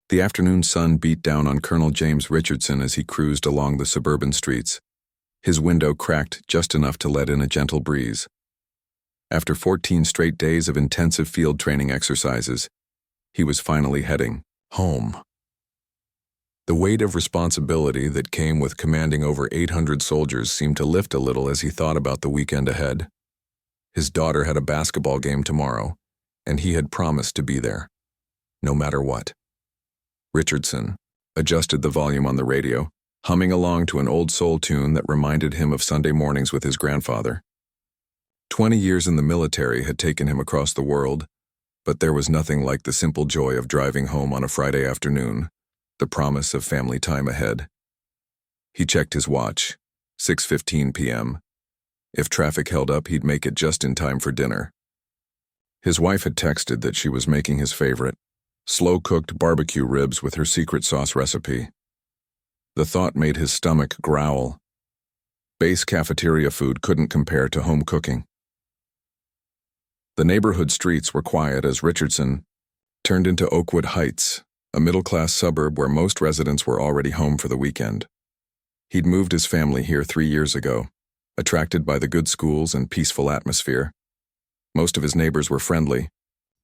The afternoon sun beat down on Colonel James Richardson as he cruised along the suburban streets. His window cracked just enough to let in a gentle breeze. After 14 straight days of intensive field training exercises, he was finally heading home. The weight of responsibility that came with commanding over 800 soldiers seemed to lift a little as he thought about the weekend ahead. His daughter had a basketball game tomorrow, and he had promised to be there, no matter what. Richardson adjusted the volume on the radio, humming along to an old soul tune that reminded him of Sunday mornings with his grandfather. 20 years in the military had taken him across the world, but there was nothing like the simple joy of driving home on a Friday afternoon, the promise of family time ahead. He checked his watch, 6:15 p.m. If traffic held up, he'd make it just in time for dinner. His wife had texted that she was making his favorite, slow-cooked barbecue ribs with her secret sauce recipe. The thought made his stomach growl. Base cafeteria food couldn't compare to home cooking. The neighborhood streets were quiet as Richardson turned into Oakwood Heights, a middle-class suburb where most residents were already home for the weekend. He'd moved his family here 3 years ago, attracted by the good schools and peaceful atmosphere. Most of his neighbors were friendly,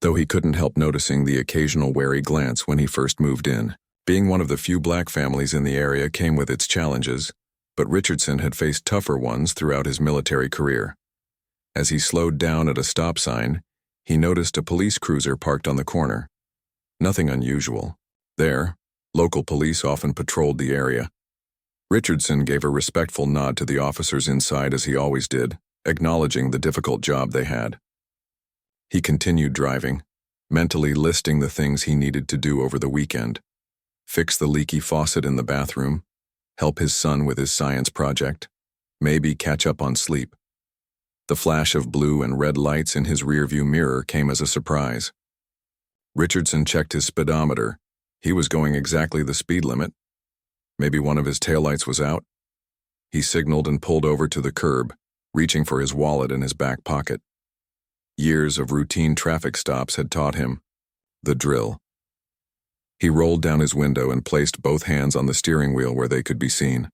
though he couldn't help noticing the occasional wary glance when he first moved in. Being one of the few black families in the area came with its challenges, but Richardson had faced tougher ones throughout his military career. As he slowed down at a stop sign, he noticed a police cruiser parked on the corner. Nothing unusual. There, local police often patrolled the area. Richardson gave a respectful nod to the officers inside as he always did, acknowledging the difficult job they had. He continued driving, mentally listing the things he needed to do over the weekend. Fix the leaky faucet in the bathroom, help his son with his science project, maybe catch up on sleep. The flash of blue and red lights in his rearview mirror came as a surprise. Richardson checked his speedometer. He was going exactly the speed limit. Maybe one of his taillights was out. He signaled and pulled over to the curb, reaching for his wallet in his back pocket. Years of routine traffic stops had taught him the drill. He rolled down his window and placed both hands on the steering wheel where they could be seen.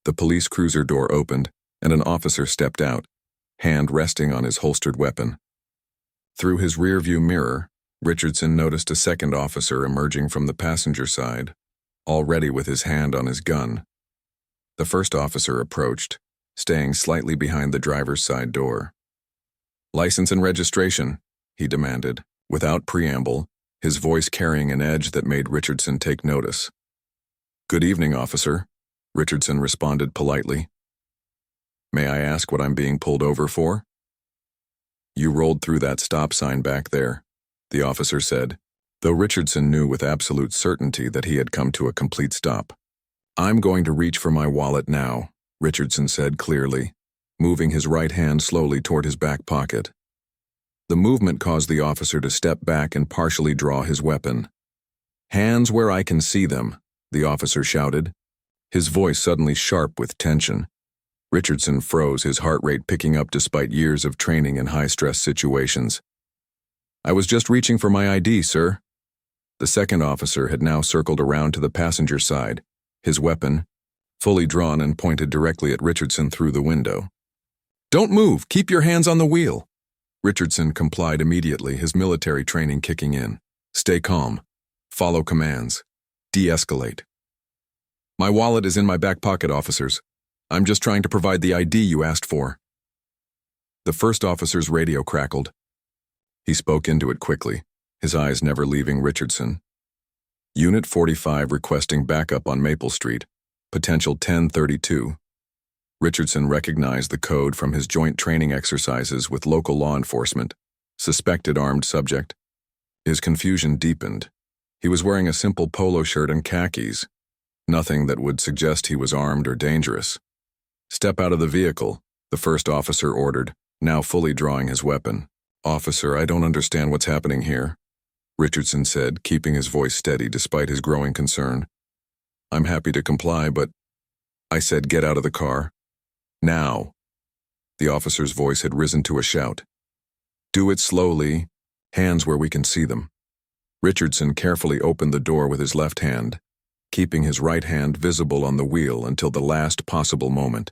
The police cruiser door opened, and an officer stepped out, hand resting on his holstered weapon. Through his rearview mirror, Richardson noticed a second officer emerging from the passenger side, already with his hand on his gun. The first officer approached, staying slightly behind the driver's side door. "License and registration," he demanded, without preamble, his voice carrying an edge that made Richardson take notice. "Good evening, officer," Richardson responded politely. "May I ask what I'm being pulled over for?" "You rolled through that stop sign back there," the officer said, though Richardson knew with absolute certainty that he had come to a complete stop. "I'm going to reach for my wallet now," Richardson said clearly, moving his right hand slowly toward his back pocket. The movement caused the officer to step back and partially draw his weapon. "Hands where I can see them," the officer shouted, his voice suddenly sharp with tension. Richardson froze, his heart rate picking up despite years of training in high-stress situations. "I was just reaching for my ID, sir." The second officer had now circled around to the passenger side, his weapon fully drawn and pointed directly at Richardson through the window. "Don't move! Keep your hands on the wheel!" Richardson complied immediately, his military training kicking in. "Stay calm. Follow commands. De-escalate." "My wallet is in my back pocket, officers. I'm just trying to provide the ID you asked for." The first officer's radio crackled. He spoke into it quickly, his eyes never leaving Richardson. "Unit 45 requesting backup on Maple Street. Potential 1032. Richardson recognized the code from his joint training exercises with local law enforcement. Suspected armed subject. His confusion deepened. He was wearing a simple polo shirt and khakis. Nothing that would suggest he was armed or dangerous. "Step out of the vehicle," the first officer ordered, now fully drawing his weapon. "Officer, I don't understand what's happening here," Richardson said, keeping his voice steady despite his growing concern. "I'm happy to comply, but—" "I said get out of the car. Now." The officer's voice had risen to a shout. "Do it slowly, hands where we can see them." Richardson carefully opened the door with his left hand, keeping his right hand visible on the wheel until the last possible moment.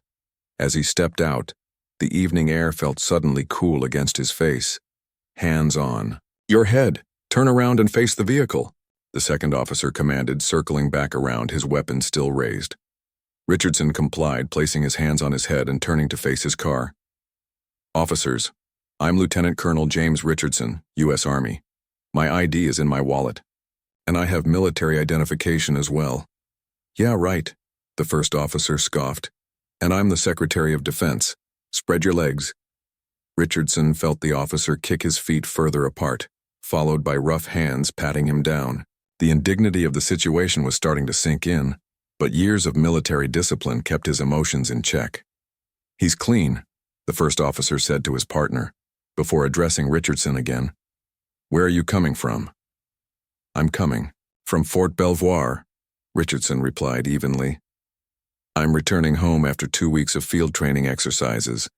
As he stepped out, the evening air felt suddenly cool against his face. Hands on. "Your head! Turn around and face the vehicle," the second officer commanded, circling back around, his weapon still raised. Richardson complied, placing his hands on his head and turning to face his car. "Officers, I'm Lieutenant Colonel James Richardson, U.S. Army. My ID is in my wallet. And I have military identification as well." "Yeah, right," the first officer scoffed. "And I'm the Secretary of Defense. Spread your legs." Richardson felt the officer kick his feet further apart, followed by rough hands patting him down. The indignity of the situation was starting to sink in, but years of military discipline kept his emotions in check. "He's clean," the first officer said to his partner, before addressing Richardson again. "Where are you coming from?" "I'm coming from Fort Belvoir," Richardson replied evenly. "I'm returning home after 2 weeks of field training exercises.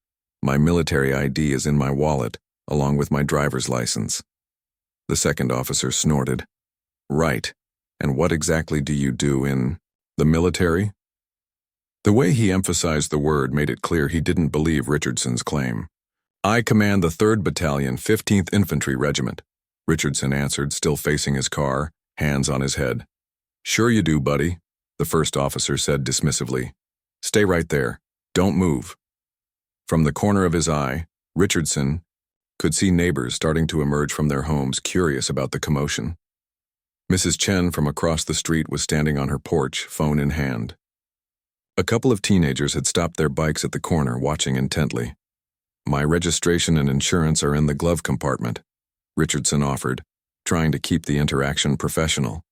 My military ID is in my wallet, along with my driver's license." The second officer snorted. "Right. And what exactly do you do in the military?" The way he emphasized the word made it clear he didn't believe Richardson's claim. "I command the 3rd Battalion, 15th Infantry Regiment," Richardson answered, still facing his car, hands on his head. "Sure you do, buddy," the first officer said dismissively. "Stay right there. Don't move." From the corner of his eye, Richardson could see neighbors starting to emerge from their homes, curious about the commotion. Mrs. Chen from across the street was standing on her porch, phone in hand. A couple of teenagers had stopped their bikes at the corner, watching intently. "My registration and insurance are in the glove compartment," Richardson offered, trying to keep the interaction professional.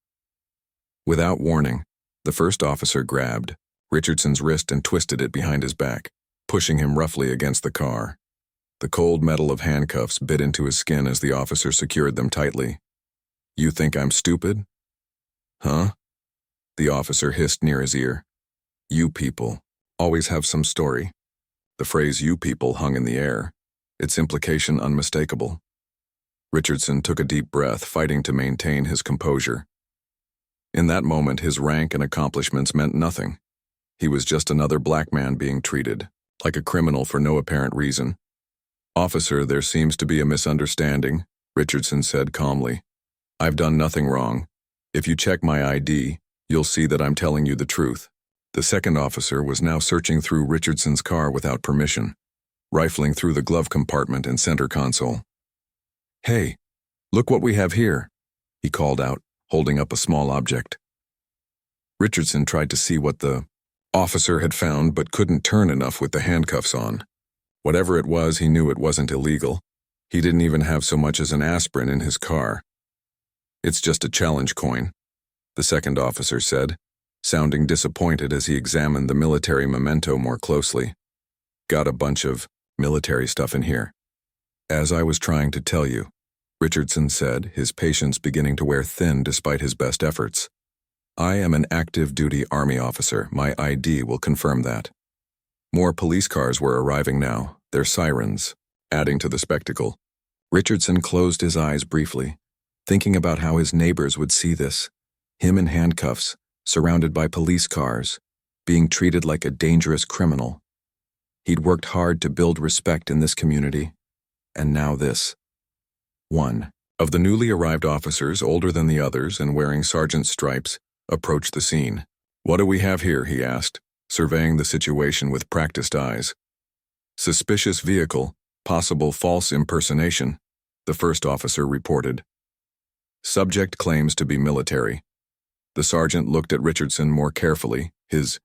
Without warning, the first officer grabbed Richardson's wrist and twisted it behind his back, pushing him roughly against the car. The cold metal of handcuffs bit into his skin as the officer secured them tightly. "You think I'm stupid?" "Huh?" the officer hissed near his ear. "You people always have some story." The phrase "you people" hung in the air, its implication unmistakable. Richardson took a deep breath, fighting to maintain his composure. In that moment, his rank and accomplishments meant nothing. He was just another black man being treated like a criminal for no apparent reason. "Officer, there seems to be a misunderstanding," Richardson said calmly. "I've done nothing wrong. If you check my ID, you'll see that I'm telling you the truth." The second officer was now searching through Richardson's car without permission, rifling through the glove compartment and center console. "Hey, look what we have here," he called out, holding up a small object. Richardson tried to see what the officer had found, but couldn't turn enough with the handcuffs on. Whatever it was, he knew it wasn't illegal. He didn't even have so much as an aspirin in his car. "It's just a challenge coin," the second officer said, sounding disappointed as he examined the military memento more closely. "Got a bunch of military stuff in here." "As I was trying to tell you," Richardson said, his patience beginning to wear thin despite his best efforts. "I am an active-duty Army officer. My ID will confirm that." More police cars were arriving now, their sirens adding to the spectacle. Richardson closed his eyes briefly, thinking about how his neighbors would see this. Him in handcuffs, surrounded by police cars, being treated like a dangerous criminal. He'd worked hard to build respect in this community, and now this. One of the newly arrived officers, older than the others and wearing sergeant's stripes, approached the scene. "What do we have here?" he asked, surveying the situation with practiced eyes. "Suspicious vehicle, possible false impersonation," the first officer reported. "Subject claims to be military." The sergeant looked at Richardson more carefully, his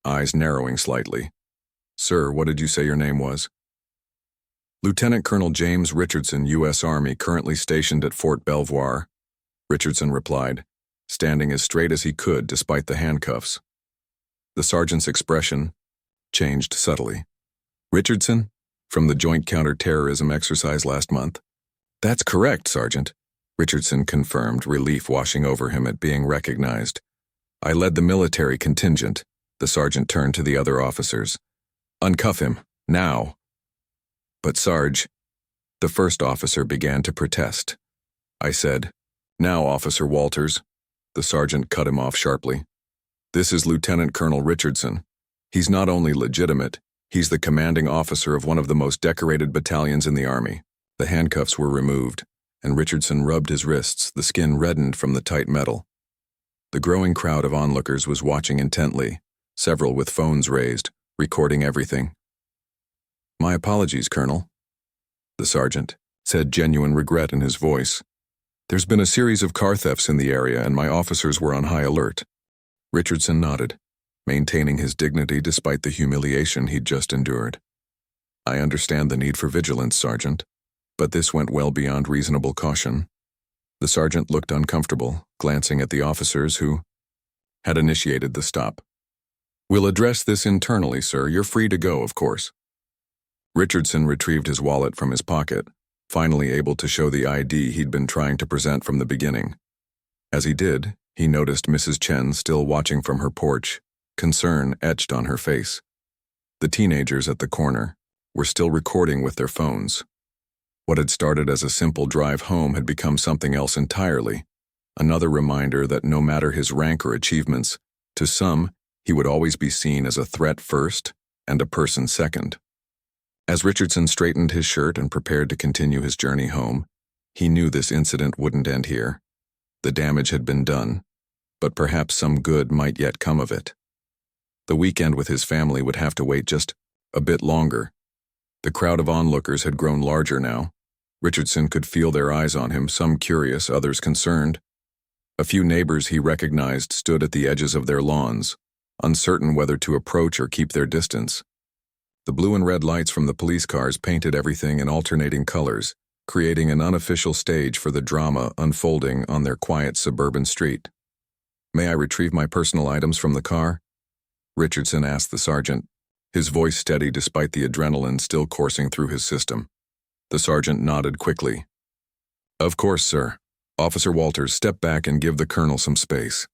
eyes narrowing slightly. "Sir, what did you say your name was?" "Lieutenant Colonel James Richardson, U.S. Army, currently stationed at Fort Belvoir," Richardson replied, standing as straight as he could despite the handcuffs. The sergeant's expression changed subtly. "Richardson? From the joint counter-terrorism exercise last month?" "That's correct, Sergeant," Richardson confirmed, relief washing over him at being recognized. "I led the military contingent." The sergeant turned to the other officers. "Uncuff him, now." "But Sarge," the first officer began to protest. "I said, "Now, Officer Walters," the sergeant cut him off sharply. "This is Lieutenant Colonel Richardson. He's not only legitimate, he's the commanding officer of one of the most decorated battalions in the Army." The handcuffs were removed, and Richardson rubbed his wrists, the skin reddened from the tight metal. The growing crowd of onlookers was watching intently, several with phones raised, recording everything. "My apologies, Colonel," the sergeant said, genuine regret in his voice. "There's been a series of car thefts in the area and my officers were on high alert." Richardson nodded, maintaining his dignity despite the humiliation he'd just endured. "I understand the need for vigilance, Sergeant, but this went well beyond reasonable caution." The sergeant looked uncomfortable, glancing at the officers who had initiated the stop. "We'll address this internally, sir. You're free to go, of course." Richardson retrieved his wallet from his pocket, finally able to show the ID he'd been trying to present from the beginning. As he did, he noticed Mrs. Chen still watching from her porch, concern etched on her face. The teenagers at the corner were still recording with their phones. What had started as a simple drive home had become something else entirely, another reminder that no matter his rank or achievements, to some, he would always be seen as a threat first and a person second. As Richardson straightened his shirt and prepared to continue his journey home, he knew this incident wouldn't end here. The damage had been done, but perhaps some good might yet come of it. The weekend with his family would have to wait just a bit longer. The crowd of onlookers had grown larger now. Richardson could feel their eyes on him, some curious, others concerned. A few neighbors he recognized stood at the edges of their lawns, uncertain whether to approach or keep their distance. The blue and red lights from the police cars painted everything in alternating colors, creating an unofficial stage for the drama unfolding on their quiet suburban street. "May I retrieve my personal items from the car?" Richardson asked the sergeant, his voice steady despite the adrenaline still coursing through his system. The sergeant nodded quickly. "Of course, sir. Officer Walters, step back and give the colonel some space."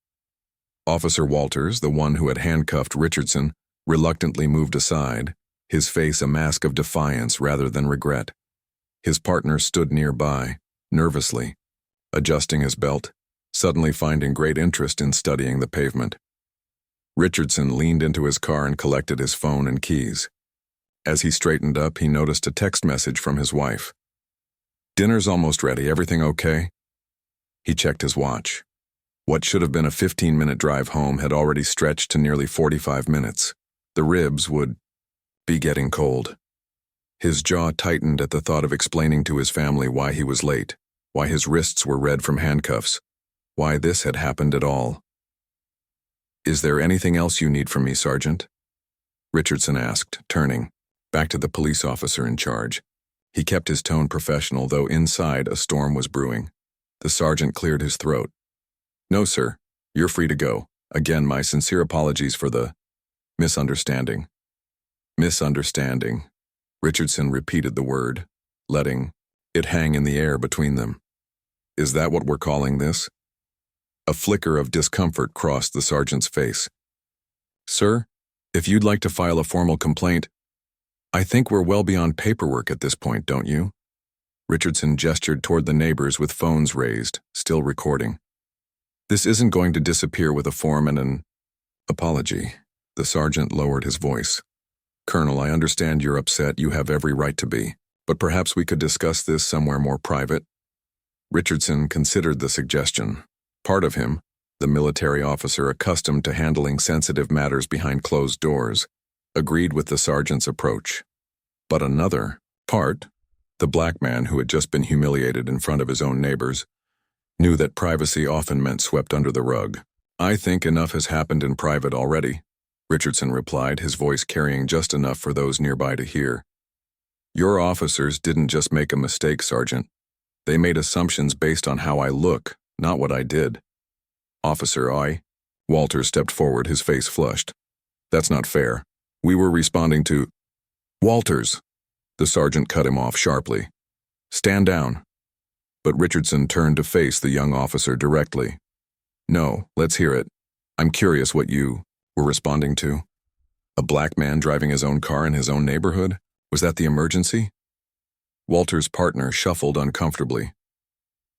Officer Walters, the one who had handcuffed Richardson, reluctantly moved aside, his face a mask of defiance rather than regret. His partner stood nearby, nervously, adjusting his belt, suddenly finding great interest in studying the pavement. Richardson leaned into his car and collected his phone and keys. As he straightened up, he noticed a text message from his wife. "Dinner's almost ready. Everything okay?" He checked his watch. What should have been a 15-minute drive home had already stretched to nearly 45 minutes. The ribs would be getting cold. His jaw tightened at the thought of explaining to his family why he was late, why his wrists were red from handcuffs, why this had happened at all. "Is there anything else you need from me, Sergeant?" Richardson asked, turning back to the police officer in charge. He kept his tone professional, though inside a storm was brewing. The sergeant cleared his throat. "No, sir. You're free to go. Again, my sincere apologies for the misunderstanding." "Misunderstanding." Richardson repeated the word, letting it hang in the air between them. "Is that what we're calling this?" A flicker of discomfort crossed the sergeant's face. "Sir, if you'd like to file a formal complaint, I think we're well beyond paperwork at this point, don't you?" Richardson gestured toward the neighbors with phones raised, still recording. "This isn't going to disappear with a form and an apology." The sergeant lowered his voice. "Colonel, I understand you're upset. You have every right to be. But perhaps we could discuss this somewhere more private." Richardson considered the suggestion. Part of him, the military officer accustomed to handling sensitive matters behind closed doors, agreed with the sergeant's approach. But another part, the black man who had just been humiliated in front of his own neighbors, knew that privacy often meant swept under the rug. "I think enough has happened in private already," Richardson replied, his voice carrying just enough for those nearby to hear. "Your officers didn't just make a mistake, Sergeant. They made assumptions based on how I look, not what I did." "Officer, Walter stepped forward, his face flushed. "That's not fair. We were responding to—" "Walters!" The sergeant cut him off sharply. "Stand down." But Richardson turned to face the young officer directly. "No, let's hear it. I'm curious what you were responding to. A black man driving his own car in his own neighborhood? Was that the emergency?" Walter's partner shuffled uncomfortably.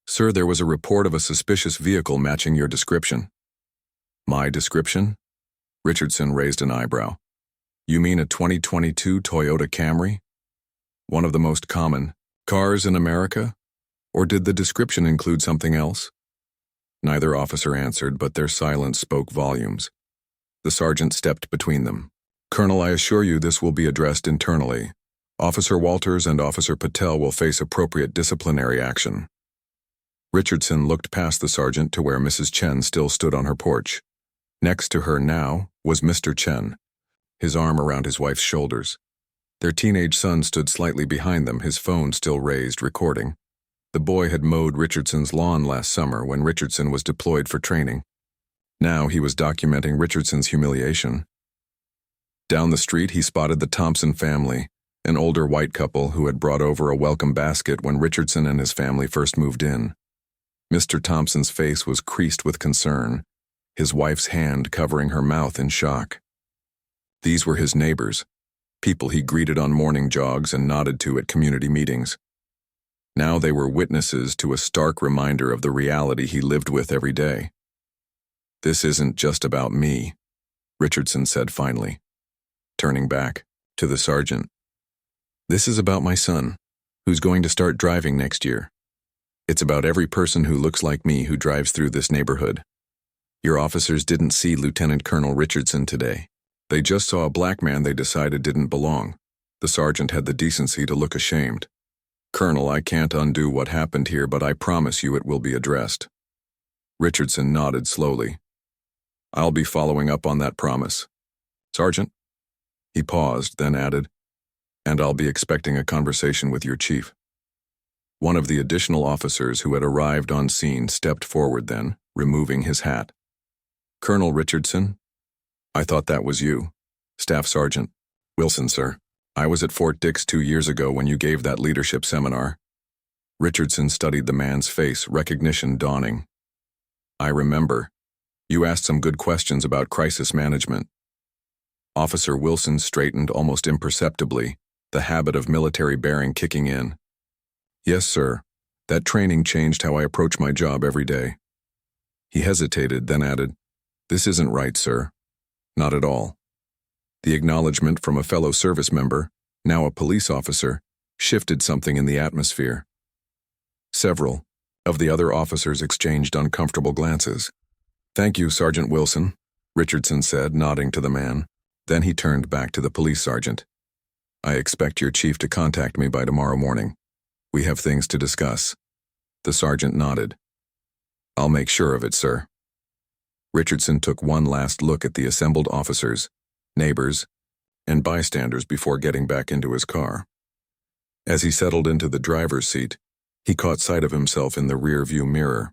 Sir, there was a report of a suspicious vehicle matching your description. My description? Richardson raised an eyebrow. You mean a 2022 Toyota Camry? One of the most common cars in America? Or did the description include something else? Neither officer answered, but their silence spoke volumes. The sergeant stepped between them. Colonel, I assure you this will be addressed internally. Officer Walters and Officer Patel will face appropriate disciplinary action. Richardson looked past the sergeant to where Mrs. Chen still stood on her porch. Next to her now was Mr. Chen, his arm around his wife's shoulders. Their teenage son stood slightly behind them, his phone still raised, recording. The boy had mowed Richardson's lawn last summer when Richardson was deployed for training. Now he was documenting Richardson's humiliation. Down the street, he spotted the Thompson family, an older white couple who had brought over a welcome basket when Richardson and his family first moved in. Mr. Thompson's face was creased with concern, his wife's hand covering her mouth in shock. These were his neighbors, people he greeted on morning jogs and nodded to at community meetings. Now they were witnesses to a stark reminder of the reality he lived with every day. This isn't just about me, Richardson said finally, turning back to the sergeant. This is about my son, who's going to start driving next year. It's about every person who looks like me who drives through this neighborhood. Your officers didn't see Lieutenant Colonel Richardson today. They just saw a black man they decided didn't belong. The sergeant had the decency to look ashamed. Colonel, I can't undo what happened here, but I promise you it will be addressed. Richardson nodded slowly. I'll be following up on that promise. Sergeant? He paused, then added, and I'll be expecting a conversation with your chief. One of the additional officers who had arrived on scene stepped forward then, removing his hat. Colonel Richardson? I thought that was you. Staff Sergeant Wilson, sir. I was at Fort Dix 2 years ago when you gave that leadership seminar. Richardson studied the man's face, recognition dawning. I remember. You asked some good questions about crisis management. Officer Wilson straightened almost imperceptibly, the habit of military bearing kicking in. Yes, sir. That training changed how I approach my job every day. He hesitated, then added, This isn't right, sir. Not at all. The acknowledgement from a fellow service member, now a police officer, shifted something in the atmosphere. Several of the other officers exchanged uncomfortable glances. Thank you, Sergeant Wilson, Richardson said, nodding to the man. Then he turned back to the police sergeant. I expect your chief to contact me by tomorrow morning. We have things to discuss. The sergeant nodded. I'll make sure of it, sir. Richardson took one last look at the assembled officers, neighbors, and bystanders before getting back into his car. As he settled into the driver's seat, he caught sight of himself in the rear-view mirror.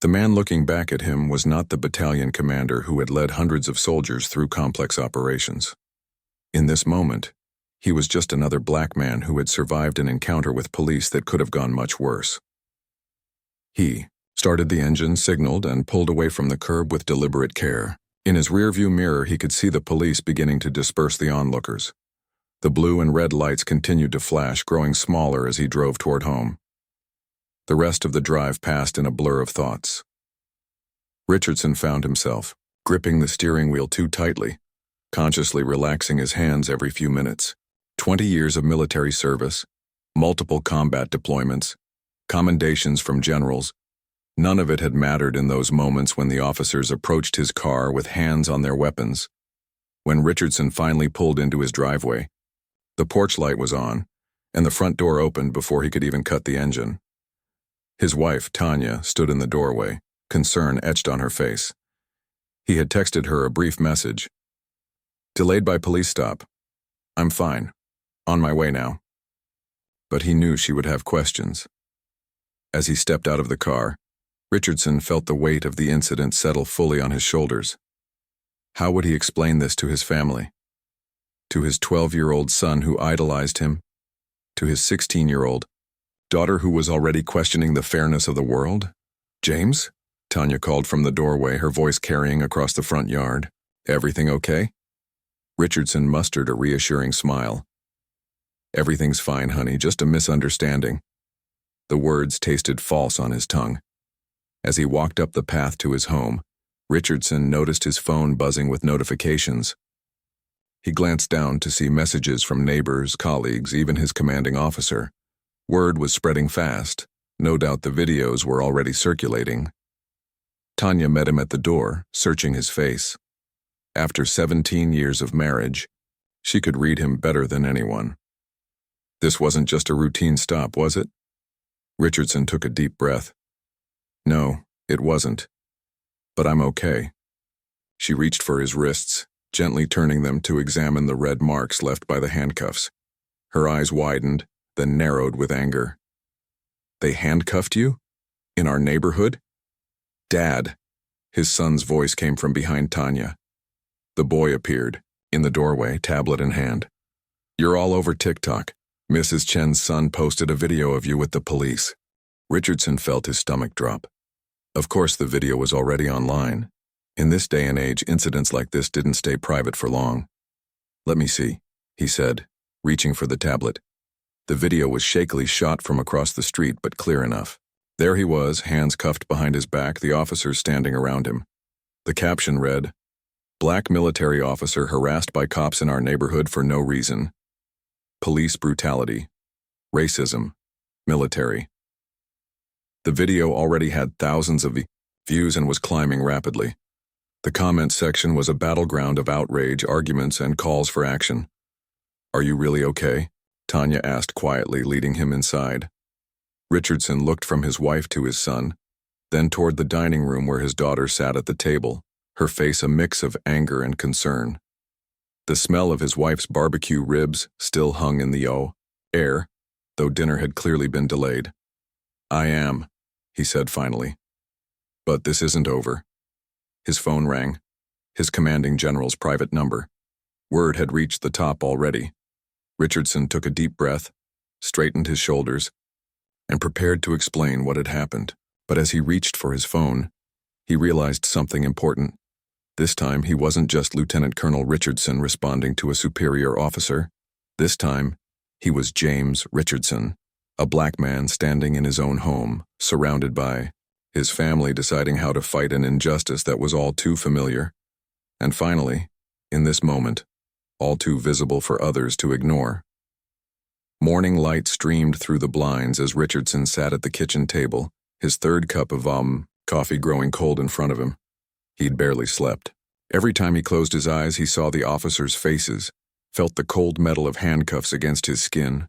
The man looking back at him was not the battalion commander who had led hundreds of soldiers through complex operations. In this moment, he was just another black man who had survived an encounter with police that could have gone much worse. He started the engine, signaled, and pulled away from the curb with deliberate care. In his rearview mirror, he could see the police beginning to disperse the onlookers. The blue and red lights continued to flash, growing smaller as he drove toward home. The rest of the drive passed in a blur of thoughts. Richardson found himself gripping the steering wheel too tightly, consciously relaxing his hands every few minutes. 20 years of military service, multiple combat deployments, commendations from generals. None of it had mattered in those moments when the officers approached his car with hands on their weapons. When Richardson finally pulled into his driveway, the porch light was on, and the front door opened before he could even cut the engine. His wife, Tanya, stood in the doorway, concern etched on her face. He had texted her a brief message. Delayed by police stop. I'm fine. On my way now. But he knew she would have questions. As he stepped out of the car, Richardson felt the weight of the incident settle fully on his shoulders. How would he explain this to his family? To his 12-year-old son who idolized him? To his 16-year-old daughter who was already questioning the fairness of the world? James? Tanya called from the doorway, her voice carrying across the front yard. Everything okay? Richardson mustered a reassuring smile. Everything's fine, honey, just a misunderstanding. The words tasted false on his tongue. As he walked up the path to his home, Richardson noticed his phone buzzing with notifications. He glanced down to see messages from neighbors, colleagues, even his commanding officer. Word was spreading fast. No doubt the videos were already circulating. Tanya met him at the door, searching his face. After 17 years of marriage, she could read him better than anyone. This wasn't just a routine stop, was it? Richardson took a deep breath. No, it wasn't. But I'm okay. She reached for his wrists, gently turning them to examine the red marks left by the handcuffs. Her eyes widened, then narrowed with anger. They handcuffed you? In our neighborhood? Dad! His son's voice came from behind Tanya. The boy appeared, in the doorway, tablet in hand. You're all over TikTok. Mrs. Chen's son posted a video of you with the police. Richardson felt his stomach drop. Of course the video was already online. In this day and age, incidents like this didn't stay private for long. Let me see, he said, reaching for the tablet. The video was shakily shot from across the street, but clear enough. There he was, hands cuffed behind his back, the officers standing around him. The caption read, "Black military officer harassed by cops in our neighborhood for no reason. Police brutality. Racism. Military." The video already had thousands of views and was climbing rapidly. The comment section was a battleground of outrage, arguments, and calls for action. "Are you really okay?" Tanya asked quietly, leading him inside. Richardson looked from his wife to his son, then toward the dining room where his daughter sat at the table, her face a mix of anger and concern. The smell of his wife's barbecue ribs still hung in the air, though dinner had clearly been delayed. "I am," he said finally. "But this isn't over." His phone rang, his commanding general's private number. Word had reached the top already. Richardson took a deep breath, straightened his shoulders, and prepared to explain what had happened. But as he reached for his phone, he realized something important. This time, he wasn't just Lieutenant Colonel Richardson responding to a superior officer. This time, he was James Richardson, a black man standing in his own home, surrounded by his family, deciding how to fight an injustice that was all too familiar. And finally, in this moment, all too visible for others to ignore. Morning light streamed through the blinds as Richardson sat at the kitchen table, his third cup of coffee growing cold in front of him. He'd barely slept. Every time he closed his eyes, he saw the officers' faces, felt the cold metal of handcuffs against his skin,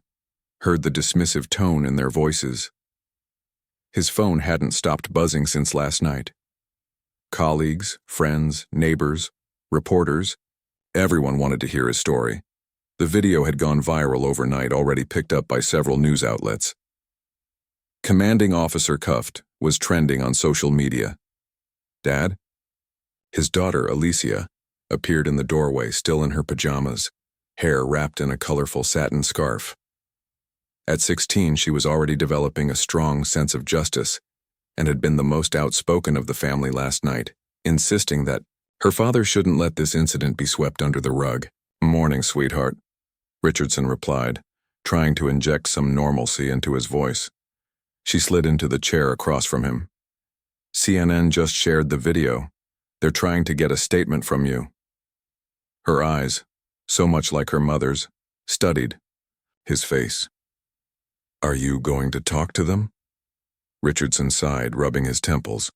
heard the dismissive tone in their voices. His phone hadn't stopped buzzing since last night. Colleagues, friends, neighbors, reporters, everyone wanted to hear his story. The video had gone viral overnight, already picked up by several news outlets. "Commanding officer cuffed" was trending on social media. "Dad?" His daughter, Alicia, appeared in the doorway, still in her pajamas, hair wrapped in a colorful satin scarf. At 16, she was already developing a strong sense of justice and had been the most outspoken of the family last night, insisting that her father shouldn't let this incident be swept under the rug. "Morning, sweetheart," Richardson replied, trying to inject some normalcy into his voice. She slid into the chair across from him. "CNN just shared the video. They're trying to get a statement from you." Her eyes, so much like her mother's, studied his face. "Are you going to talk to them?" Richardson sighed, rubbing his temples.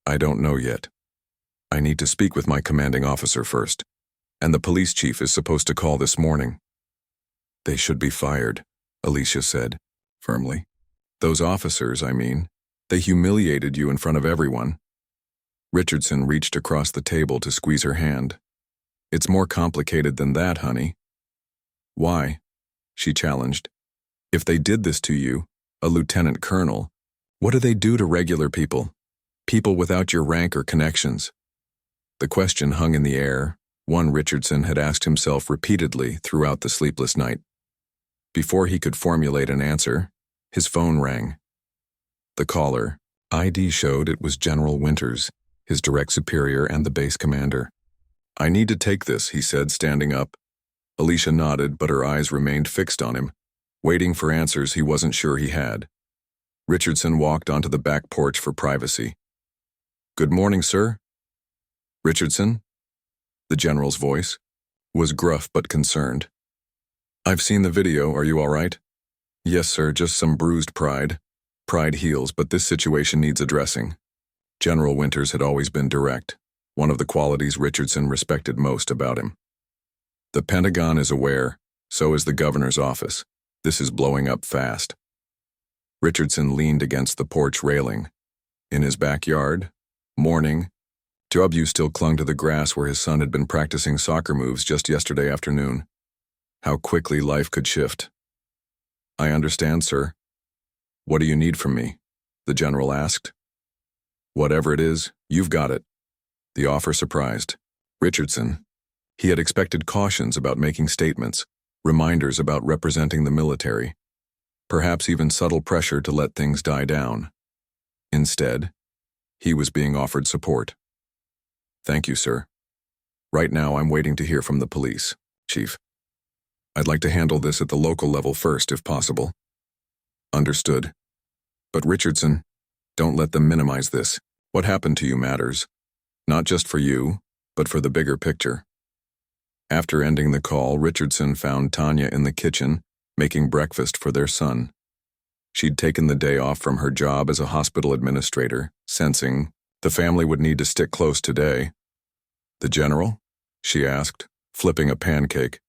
"I don't know yet. I need to speak with my commanding officer first, and the police chief is supposed to call this morning." "They should be fired," Alicia said, firmly. "Those officers, I mean. They humiliated you in front of everyone." Richardson reached across the table to squeeze her hand. "It's more complicated than that, honey." "Why?" she challenged. "If they did this to you, a lieutenant colonel, what do they do to regular people? People without your rank or connections?" The question hung in the air, one Richardson had asked himself repeatedly throughout the sleepless night. Before he could formulate an answer, his phone rang. The caller, ID showed it was General Winters, his direct superior and the base commander. "I need to take this," he said, standing up. Alicia nodded, but her eyes remained fixed on him, waiting for answers he wasn't sure he had. Richardson walked onto the back porch for privacy. "Good morning, sir." "Richardson?" The general's voice was gruff but concerned. "I've seen the video. Are you all right?" "Yes, sir, just some bruised pride. Pride heals, but this situation needs addressing." General Winters had always been direct, one of the qualities Richardson respected most about him. "The Pentagon is aware, so is the governor's office. This is blowing up fast." Richardson leaned against the porch railing. In his backyard, morning, W still clung to the grass where his son had been practicing soccer moves just yesterday afternoon. How quickly life could shift. "I understand, sir." "What do you need from me?" the general asked. "Whatever it is, you've got it." The offer surprised Richardson. He had expected cautions about making statements, reminders about representing the military, perhaps even subtle pressure to let things die down. Instead, he was being offered support. "Thank you, sir. Right now I'm waiting to hear from the police, Chief. I'd like to handle this at the local level first, if possible." "Understood. But Richardson, don't let them minimize this. What happened to you matters. Not just for you, but for the bigger picture." After ending the call, Richardson found Tanya in the kitchen, making breakfast for their son. She'd taken the day off from her job as a hospital administrator, sensing the family would need to stick close today. "The general?" she asked, flipping a pancake.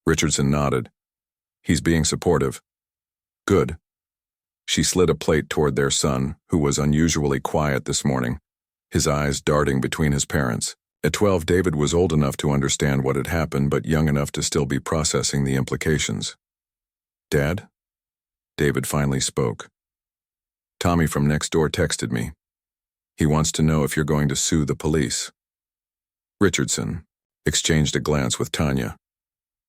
Richardson nodded. "He's being supportive." "Good." She slid a plate toward their son, who was unusually quiet this morning, his eyes darting between his parents. At 12, David was old enough to understand what had happened, but young enough to still be processing the implications. "Dad?" David finally spoke. "Tommy from next door texted me. He wants to know if you're going to sue the police." Richardson exchanged a glance with Tanya.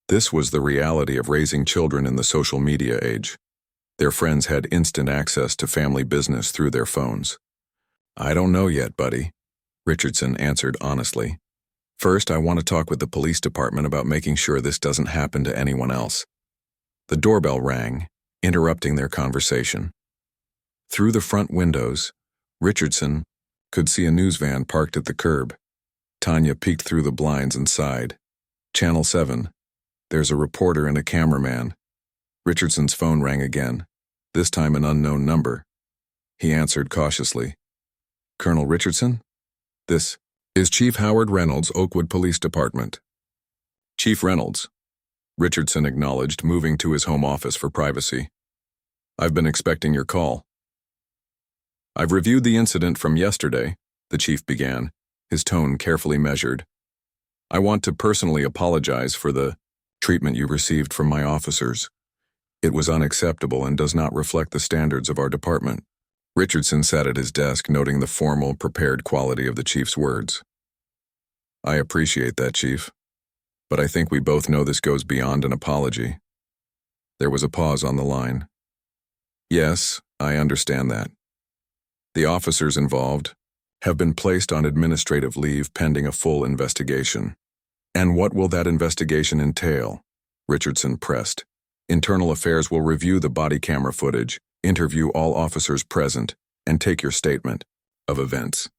This was the reality of raising children in the social media age. Their friends had instant access to family business through their phones. "I don't know yet, buddy," Richardson answered honestly. "First, I want to talk with the police department about making sure this doesn't happen to anyone else." The doorbell rang, interrupting their conversation. Through the front windows, Richardson could see a news van parked at the curb. Tanya peeked through the blinds and sighed. "Channel 7. There's a reporter and a cameraman." Richardson's phone rang again, this time an unknown number. He answered cautiously. "Colonel Richardson? This is Chief Howard Reynolds, Oakwood Police Department." "Chief Reynolds," Richardson acknowledged, moving to his home office for privacy. "I've been expecting your call." "I've reviewed the incident from yesterday," the chief began, his tone carefully measured. "I want to personally apologize for the treatment you received from my officers. It was unacceptable and does not reflect the standards of our department." Richardson sat at his desk, noting the formal, prepared quality of the chief's words. "I appreciate that, Chief, but I think we both know this goes beyond an apology." There was a pause on the line. "Yes, I understand that. The officers involved have been placed on administrative leave pending a full investigation." "And what will that investigation entail?" Richardson pressed. "Internal Affairs will review the body camera footage, interview all officers present, and take your statement of events.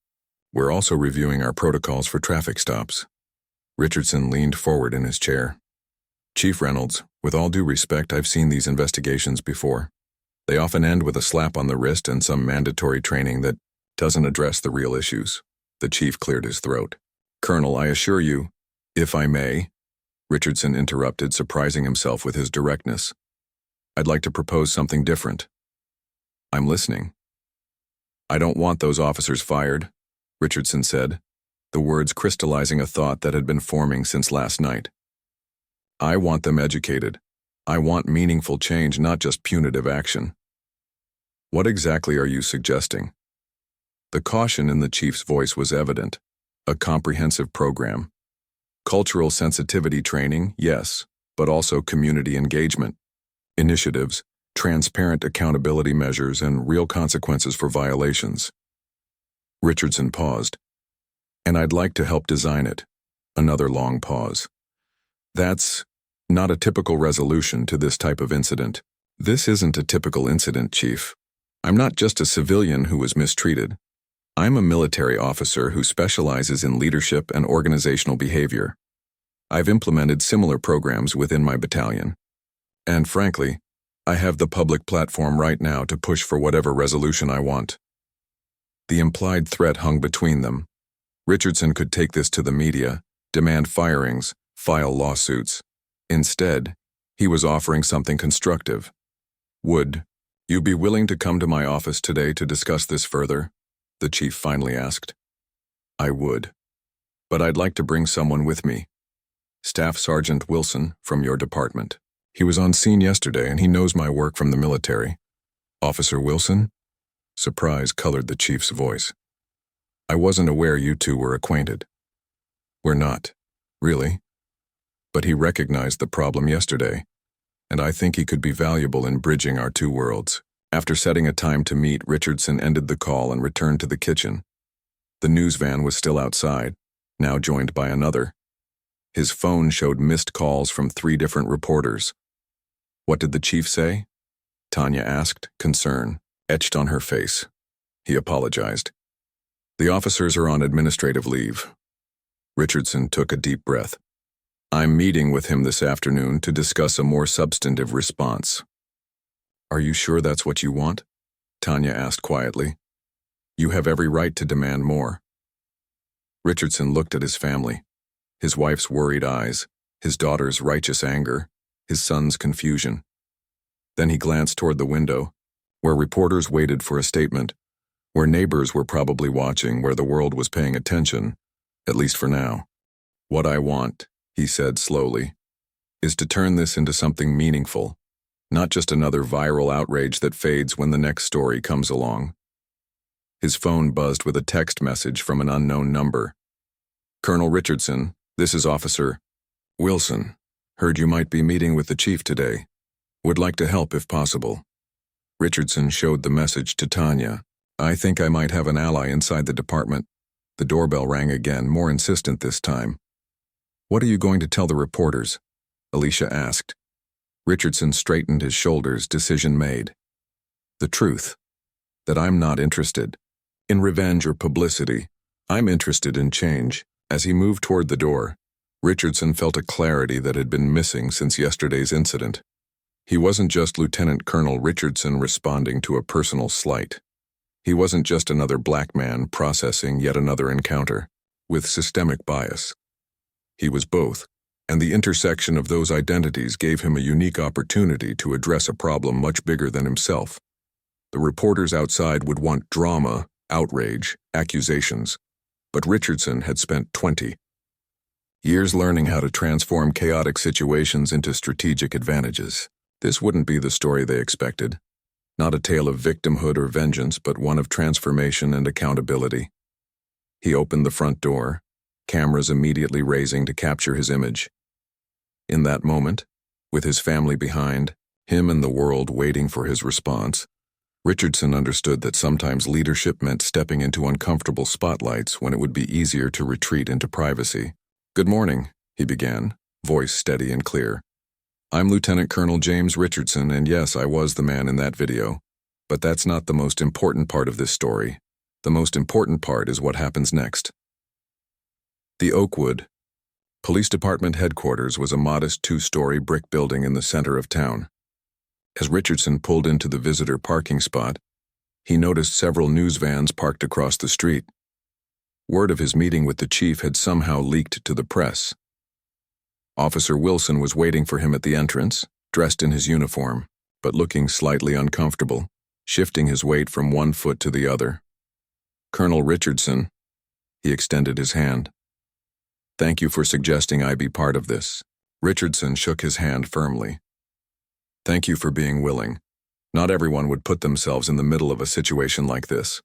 We're also reviewing our protocols for traffic stops." Richardson leaned forward in his chair. "Chief Reynolds, with all due respect, I've seen these investigations before. They often end with a slap on the wrist and some mandatory training that doesn't address the real issues." The chief cleared his throat. "Colonel, I assure you, if I may," Richardson interrupted, surprising himself with his directness. "I'd like to propose something different." "I'm listening." "I don't want those officers fired," Richardson said, the words crystallizing a thought that had been forming since last night. "I want them educated. I want meaningful change, not just punitive action." "What exactly are you suggesting?" The caution in the chief's voice was evident. A comprehensive program. Cultural sensitivity training, yes, but also community engagement. Initiatives, transparent accountability measures, and real consequences for violations. Richardson paused. "And I'd like to help design it." Another long pause. "That's not a typical resolution to this type of incident." "This isn't a typical incident, Chief," I'm not just a civilian who was mistreated. I'm a military officer who specializes in leadership and organizational behavior. I've implemented similar programs within my battalion. And frankly, I have the public platform right now to push for whatever resolution I want. The implied threat hung between them. Richardson could take this to the media, demand firings, file lawsuits. Instead, he was offering something constructive. Would you be willing to come to my office today to discuss this further? The chief finally asked. I would. But I'd like to bring someone with me. Staff Sergeant Wilson from your department. He was on scene yesterday and he knows my work from the military. Officer Wilson? Surprise colored the chief's voice. I wasn't aware you two were acquainted. We're not, really. But he recognized the problem yesterday, and I think he could be valuable in bridging our two worlds. After setting a time to meet, Richardson ended the call and returned to the kitchen. The news van was still outside, now joined by another. His phone showed missed calls from 3 different reporters. What did the chief say? Tanya asked, concern etched on her face. He apologized. The officers are on administrative leave. Richardson took a deep breath. I'm meeting with him this afternoon to discuss a more substantive response. Are you sure that's what you want? Tanya asked quietly. You have every right to demand more. Richardson looked at his family. His wife's worried eyes, his daughter's righteous anger, his son's confusion. Then he glanced toward the window, where reporters waited for a statement, where neighbors were probably watching, where the world was paying attention, at least for now. What I want, he said slowly, is to turn this into something meaningful, not just another viral outrage that fades when the next story comes along. His phone buzzed with a text message from an unknown number. Colonel Richardson, this is Officer Wilson. Heard you might be meeting with the chief today. Would like to help if possible. Richardson showed the message to Tanya. I think I might have an ally inside the department. The doorbell rang again, more insistent this time. What are you going to tell the reporters? Alicia asked. Richardson straightened his shoulders, decision made. The truth. That I'm not interested in revenge or publicity. I'm interested in change. As he moved toward the door, Richardson felt a clarity that had been missing since yesterday's incident. He wasn't just Lieutenant Colonel Richardson responding to a personal slight. He wasn't just another black man processing yet another encounter with systemic bias. He was both, and the intersection of those identities gave him a unique opportunity to address a problem much bigger than himself. The reporters outside would want drama, outrage, accusations, but Richardson had spent 20 years learning how to transform chaotic situations into strategic advantages. This wouldn't be the story they expected. Not a tale of victimhood or vengeance, but one of transformation and accountability. He opened the front door, cameras immediately raising to capture his image. In that moment, with his family behind, him and the world waiting for his response, Richardson understood that sometimes leadership meant stepping into uncomfortable spotlights when it would be easier to retreat into privacy. Good morning, he began, voice steady and clear. I'm Lieutenant Colonel James Richardson, and yes, I was the man in that video. But that's not the most important part of this story. The most important part is what happens next. The Oakwood Police Department headquarters was a modest 2-story brick building in the center of town. As Richardson pulled into the visitor parking spot, he noticed several news vans parked across the street. Word of his meeting with the chief had somehow leaked to the press. Officer Wilson was waiting for him at the entrance, dressed in his uniform, but looking slightly uncomfortable, shifting his weight from one foot to the other. Colonel Richardson, he extended his hand. Thank you for suggesting I be part of this. Richardson shook his hand firmly. Thank you for being willing. Not everyone would put themselves in the middle of a situation like this.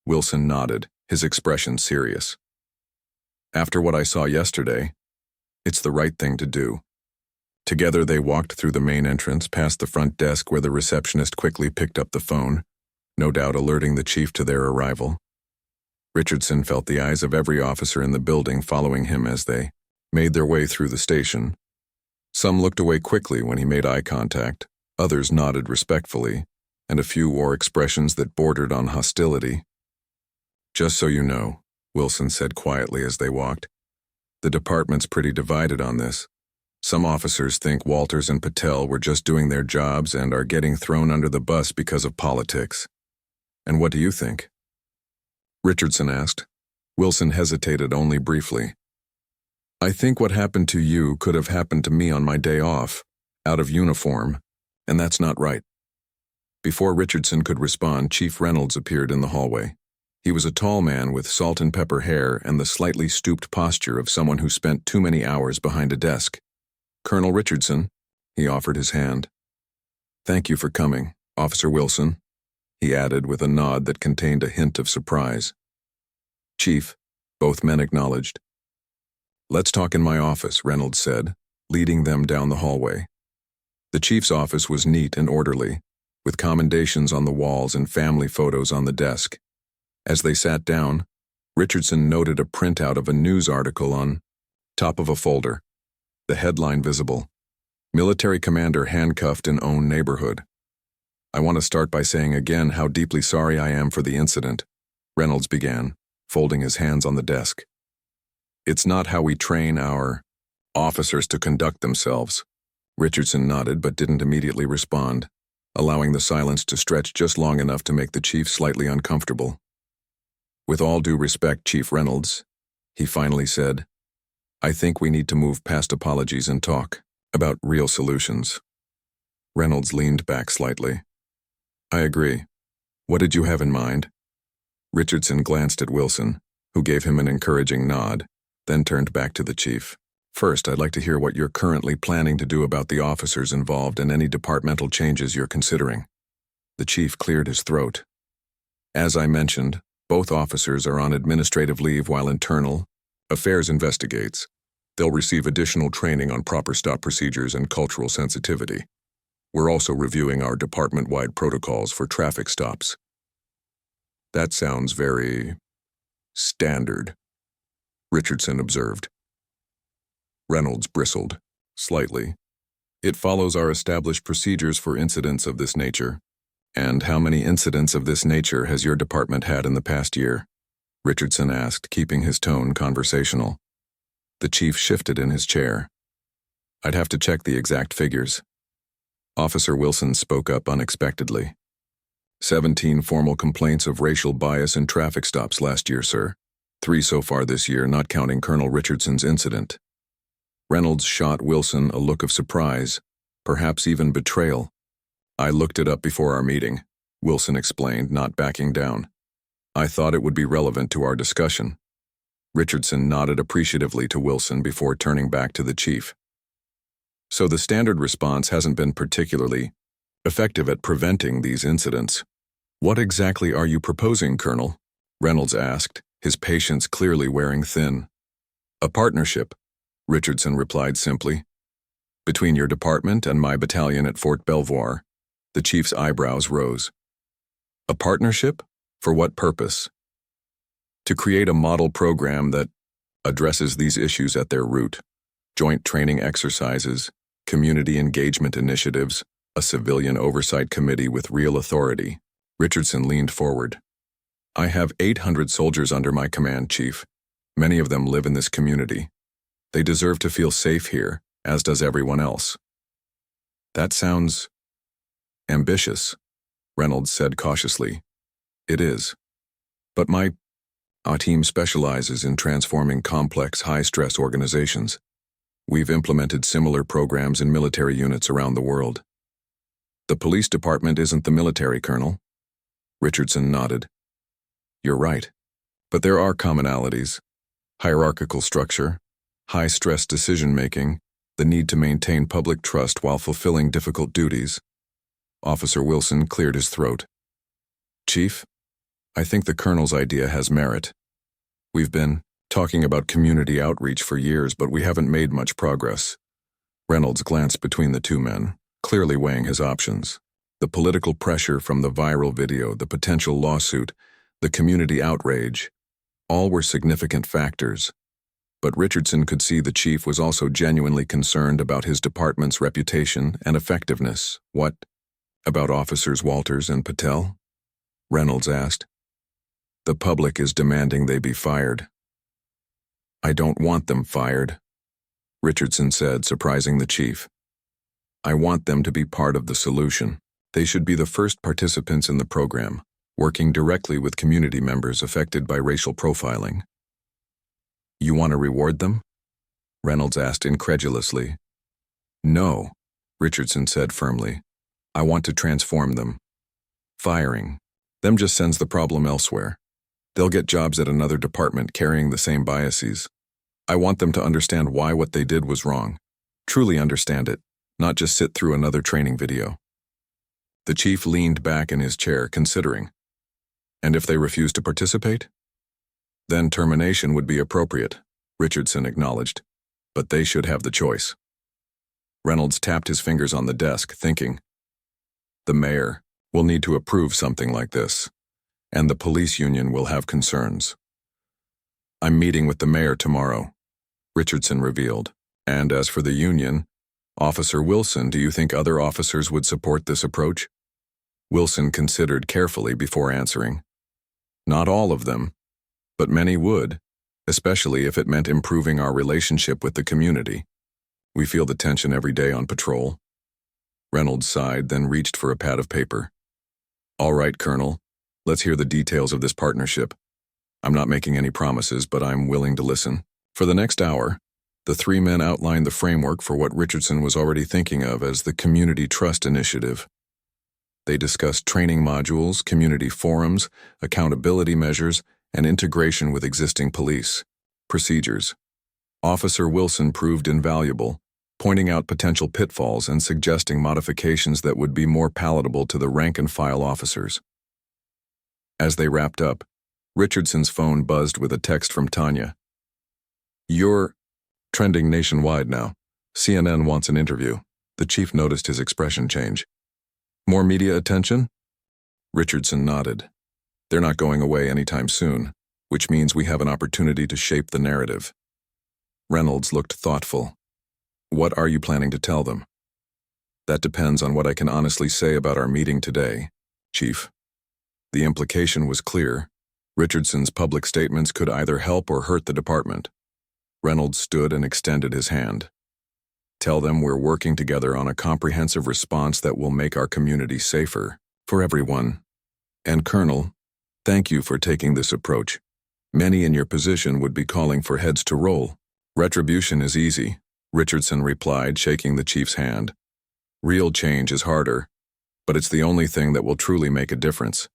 Wilson nodded, his expression serious. After what I saw yesterday, it's the right thing to do. Together they walked through the main entrance, past the front desk where the receptionist quickly picked up the phone, no doubt alerting the chief to their arrival. Richardson felt the eyes of every officer in the building following him as they made their way through the station. Some looked away quickly when he made eye contact, others nodded respectfully, and a few wore expressions that bordered on hostility. "Just so you know," Wilson said quietly as they walked, "the department's pretty divided on this. Some officers think Walters and Patel were just doing their jobs and are getting thrown under the bus because of politics. And what do you think?" Richardson asked. Wilson hesitated only briefly. "I think what happened to you could have happened to me on my day off, out of uniform, and that's not right." Before Richardson could respond, Chief Reynolds appeared in the hallway. He was a tall man with salt and pepper hair and the slightly stooped posture of someone who spent too many hours behind a desk. "Colonel Richardson," he offered his hand. "Thank you for coming, Officer Wilson," he added with a nod that contained a hint of surprise. "Chief," both men acknowledged. "Let's talk in my office," Reynolds said, leading them down the hallway. The chief's office was neat and orderly, with commendations on the walls and family photos on the desk. As they sat down, Richardson noted a printout of a news article on top of a folder. The headline visible: "Military Commander Handcuffed in Own Neighborhood." "I want to start by saying again how deeply sorry I am for the incident," Reynolds began, folding his hands on the desk. "It's not how we train our officers to conduct themselves." Richardson nodded but didn't immediately respond, allowing the silence to stretch just long enough to make the chief slightly uncomfortable. "With all due respect, Chief Reynolds," he finally said, "I think we need to move past apologies and talk about real solutions." Reynolds leaned back slightly. "I agree. What did you have in mind?" Richardson glanced at Wilson, who gave him an encouraging nod, then turned back to the chief. "First, I'd like to hear what you're currently planning to do about the officers involved and any departmental changes you're considering." The chief cleared his throat. "As I mentioned, both officers are on administrative leave while Internal Affairs investigates. They'll receive additional training on proper stop procedures and cultural sensitivity. We're also reviewing our department-wide protocols for traffic stops." "That sounds very standard," Richardson observed. Reynolds bristled slightly. "It follows our established procedures for incidents of this nature." "And how many incidents of this nature has your department had in the past year?" Richardson asked, keeping his tone conversational. The chief shifted in his chair. "I'd have to check the exact figures." Officer Wilson spoke up unexpectedly. 17 formal complaints of racial bias in traffic stops last year, sir. 3 so far this year, not counting Colonel Richardson's incident." Reynolds shot Wilson a look of surprise, perhaps even betrayal. "I looked it up before our meeting," Wilson explained, not backing down. "I thought it would be relevant to our discussion." Richardson nodded appreciatively to Wilson before turning back to the chief. "So the standard response hasn't been particularly effective at preventing these incidents. What exactly are you proposing, Colonel?" Reynolds asked, his patience clearly wearing thin. "A partnership," Richardson replied simply. "Between your department and my battalion at Fort Belvoir." The chief's eyebrows rose. "A partnership? For what purpose?" "To create a model program that addresses these issues at their root. Joint training exercises, community engagement initiatives, a civilian oversight committee with real authority." Richardson leaned forward. "I have 800 soldiers under my command, Chief. Many of them live in this community. They deserve to feel safe here, as does everyone else." "That sounds ambitious," Reynolds said cautiously. "It is. But our team specializes in transforming complex, high-stress organizations. We've implemented similar programs in military units around the world." "The police department isn't the military, Colonel." Richardson nodded. "You're right. But there are commonalities. Hierarchical structure, high-stress decision-making, the need to maintain public trust while fulfilling difficult duties." Officer Wilson cleared his throat. "Chief, I think the Colonel's idea has merit. We've been talking about community outreach for years, but we haven't made much progress." Reynolds glanced between the two men, clearly weighing his options. The political pressure from the viral video, the potential lawsuit, the community outrage, all were significant factors. But Richardson could see the chief was also genuinely concerned about his department's reputation and effectiveness. What About Officers Walters and Patel? Reynolds asked. The public is demanding they be fired. I don't want them fired, Richardson said, surprising the chief. I want them to be part of the solution. They should be the first participants in the program, working directly with community members affected by racial profiling. You want to reward them? Reynolds asked incredulously. No, Richardson said firmly. I want to transform them. Firing them just sends the problem elsewhere. They'll get jobs at another department carrying the same biases. I want them to understand why what they did was wrong. Truly understand it, not just sit through another training video. The chief leaned back in his chair, considering. And if they refuse to participate? Then termination would be appropriate, Richardson acknowledged. But they should have the choice. Reynolds tapped his fingers on the desk, thinking. The mayor will need to approve something like this, and the police union will have concerns. I'm meeting with the mayor tomorrow, Richardson revealed. And as for the union, Officer Wilson, do you think other officers would support this approach? Wilson considered carefully before answering. Not all of them, but many would, especially if it meant improving our relationship with the community. We feel the tension every day on patrol. Reynolds sighed, then reached for a pad of paper. All right, Colonel, let's hear the details of this partnership. I'm not making any promises, but I'm willing to listen. For the next hour, the three men outlined the framework for what Richardson was already thinking of as the Community Trust Initiative. They discussed training modules, community forums, accountability measures, and integration with existing police procedures. Officer Wilson proved invaluable, pointing out potential pitfalls and suggesting modifications that would be more palatable to the rank-and-file officers. As they wrapped up, Richardson's phone buzzed with a text from Tanya. You're trending nationwide now. CNN wants an interview. The chief noticed his expression change. More media attention? Richardson nodded. They're not going away anytime soon, which means we have an opportunity to shape the narrative. Reynolds looked thoughtful. What are you planning to tell them? That depends on what I can honestly say about our meeting today, Chief. The implication was clear. Richardson's public statements could either help or hurt the department. Reynolds stood and extended his hand. Tell them we're working together on a comprehensive response that will make our community safer for everyone. And Colonel, thank you for taking this approach. Many in your position would be calling for heads to roll. Retribution is easy, Richardson replied, shaking the chief's hand. Real change is harder, but it's the only thing that will truly make a difference.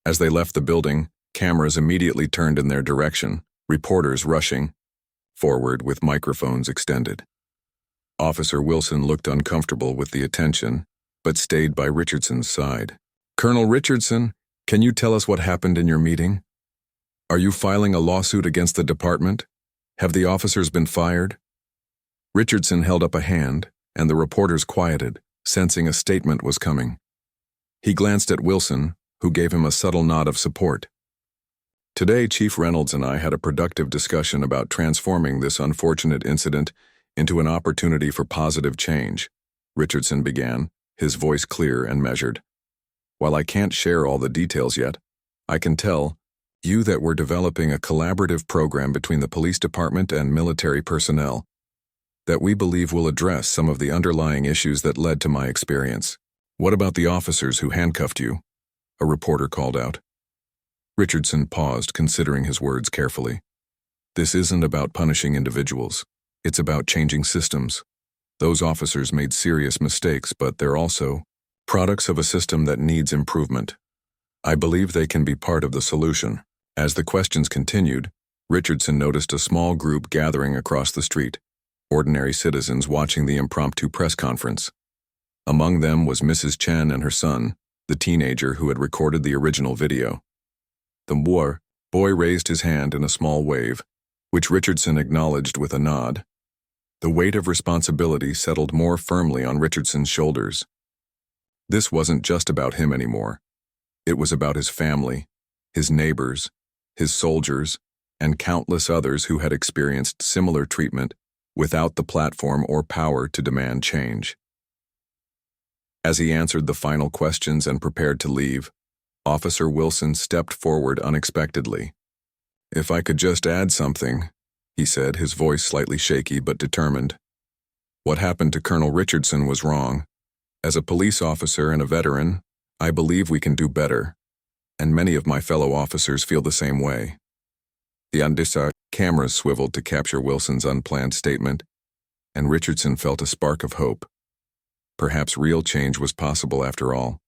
As they left the building, cameras immediately turned in their direction, reporters rushing forward with microphones extended. Officer Wilson looked uncomfortable with the attention, but stayed by Richardson's side. Colonel Richardson, can you tell us what happened in your meeting? Are you filing a lawsuit against the department? Have the officers been fired? Richardson held up a hand, and the reporters quieted, sensing a statement was coming. He glanced at Wilson, who gave him a subtle nod of support. Today, Chief Reynolds and I had a productive discussion about transforming this unfortunate incident into an opportunity for positive change, Richardson began, his voice clear and measured. While I can't share all the details yet, I can tell you that we're developing a collaborative program between the police department and military personnel that we believe will address some of the underlying issues that led to my experience. What about the officers who handcuffed you? A reporter called out. Richardson paused, considering his words carefully. This isn't about punishing individuals. It's about changing systems. Those officers made serious mistakes, but they're also products of a system that needs improvement. I believe they can be part of the solution. As the questions continued, Richardson noticed a small group gathering across the street, ordinary citizens watching the impromptu press conference. Among them was Mrs. Chen and her son, the teenager who had recorded the original video. The boy raised his hand in a small wave, which Richardson acknowledged with a nod. The weight of responsibility settled more firmly on Richardson's shoulders. This wasn't just about him anymore. It was about his family, his neighbors, his soldiers, and countless others who had experienced similar treatment without the platform or power to demand change. As he answered the final questions and prepared to leave, Officer Wilson stepped forward unexpectedly. "If I could just add something," he said, his voice slightly shaky but determined. "What happened to Colonel Richardson was wrong. As a police officer and a veteran, I believe we can do better, and many of my fellow officers feel the same way." The Andisa cameras swiveled to capture Wilson's unplanned statement, and Richardson felt a spark of hope. Perhaps real change was possible after all.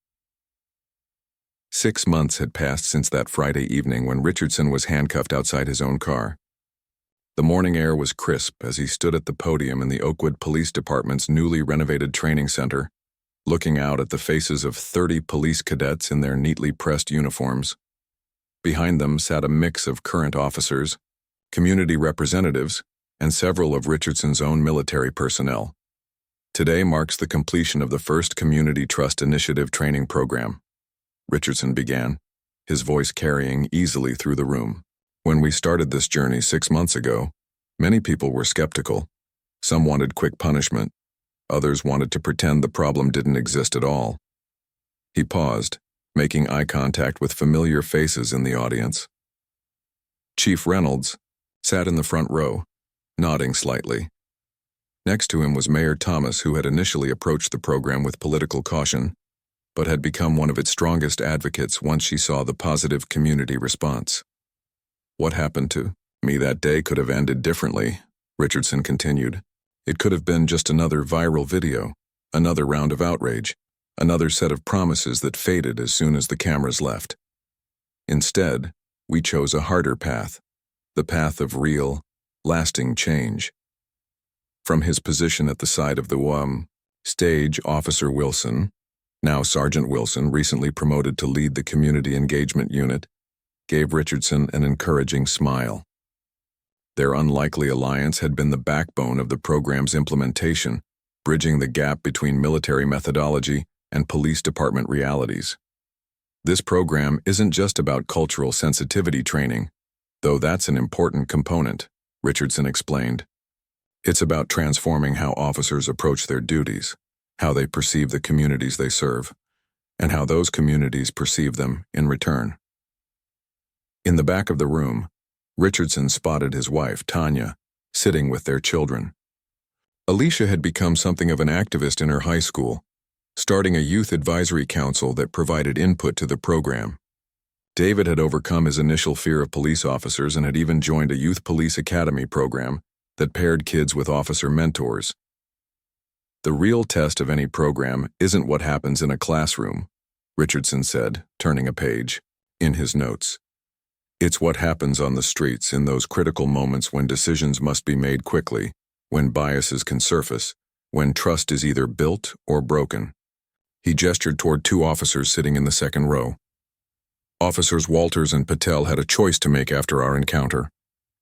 6 months had passed since that Friday evening when Richardson was handcuffed outside his own car. The morning air was crisp as he stood at the podium in the Oakwood Police Department's newly renovated training center, looking out at the faces of 30 police cadets in their neatly pressed uniforms. Behind them sat a mix of current officers, community representatives, and several of Richardson's own military personnel. Today marks the completion of the first Community Trust Initiative training program, Richardson began, his voice carrying easily through the room. "When we started this journey 6 months ago, many people were skeptical. Some wanted quick punishment. Others wanted to pretend the problem didn't exist at all." He paused, making eye contact with familiar faces in the audience. Chief Reynolds sat in the front row, nodding slightly. Next to him was Mayor Thomas, who had initially approached the program with political caution, but had become one of its strongest advocates once she saw the positive community response. "What happened to me that day could have ended differently," Richardson continued. "It could have been just another viral video, another round of outrage, another set of promises that faded as soon as the cameras left. Instead, we chose a harder path, the path of real, lasting change." From his position at the side of the stage, Officer Wilson, now Sergeant Wilson, recently promoted to lead the Community Engagement Unit, gave Richardson an encouraging smile. Their unlikely alliance had been the backbone of the program's implementation, bridging the gap between military methodology and police department realities. "This program isn't just about cultural sensitivity training, though that's an important component," Richardson explained. "It's about transforming how officers approach their duties, how they perceive the communities they serve, and how those communities perceive them in return." In the back of the room, Richardson spotted his wife, Tanya, sitting with their children. Alicia had become something of an activist in her high school, starting a youth advisory council that provided input to the program. David had overcome his initial fear of police officers and had even joined a youth police academy program that paired kids with officer mentors. "The real test of any program isn't what happens in a classroom," Richardson said, turning a page, in his notes. "It's what happens on the streets in those critical moments when decisions must be made quickly, when biases can surface, when trust is either built or broken." He gestured toward 2 officers sitting in the second row. "Officers Walters and Patel had a choice to make after our encounter.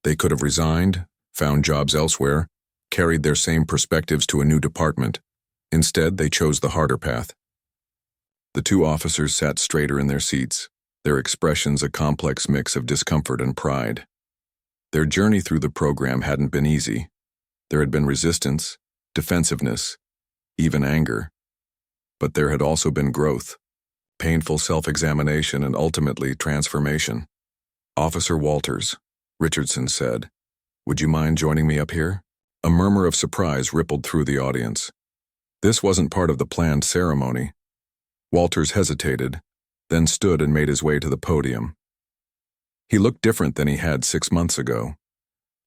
They could have resigned, found jobs elsewhere, carried their same perspectives to a new department. Instead, they chose the harder path." The 2 officers sat straighter in their seats, their expressions a complex mix of discomfort and pride. Their journey through the program hadn't been easy. There had been resistance, defensiveness, even anger. But there had also been growth, painful self-examination, and ultimately transformation. "Officer Walters," Richardson said, "would you mind joining me up here?" A murmur of surprise rippled through the audience. This wasn't part of the planned ceremony. Walters hesitated, then stood and made his way to the podium. He looked different than he had 6 months ago.